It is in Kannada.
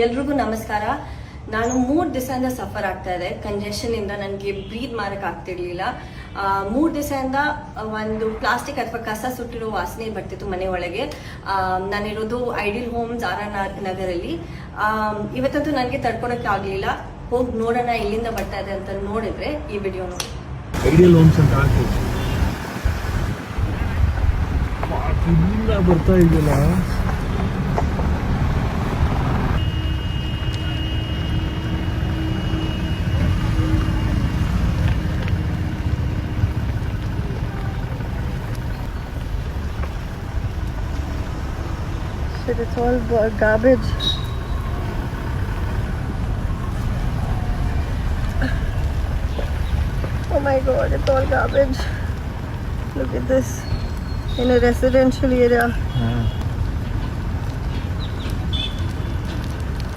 ಎಲ್ರಿಗೂ ನಮಸ್ಕಾರ. ನಾನು 3 ದಿವಸದಿಂದ ಸಫರ್ ಆಗ್ತಾ ಇದೆ ಕಂಜೆಷನ್ ಇಂದ. ನನಗೆ ಬ್ರೀತ್ ಮಾಡಕ್ ಆಗ್ತಿರ್ಲಿಲ್ಲ. 3 ದಿವಸದಿಂದ ಒಂದು ಪ್ಲಾಸ್ಟಿಕ್ ಅಥವಾ ಕಸ ಸುಟ್ಟಿರೋ ವಾಸನೆ ಬರ್ತಿತ್ತು ಮನೆ ಒಳಗೆ. ನಾನಿರೋದು ಐಡಿಯಲ್ ಹೋಮ್ಸ್ RR ನಗರಲ್ಲಿ. ಇವತ್ತಂತೂ ನನಗೆ ತಡ್ಕೊಳಕ್ಕೆ ಆಗ್ಲಿಲ್ಲ. ಹೋಗಿ ನೋಡೋಣ ಎಲ್ಲಿಂದ ಬರ್ತಾ ಇದೆ ಅಂತ ನೋಡಿದ್ರೆ ಈ ವಿಡಿಯೋ ನೋಡಿ. ಐಡಿಯಲ್ ಹೋಮ್ಸ್ ಅಂತ ಹಾಕಿ ಬರ್ತಾ ಇದೆಯಲ್ಲ. Shit, it's all garbage. Oh my god, it's all garbage. Look at this. In a residential area.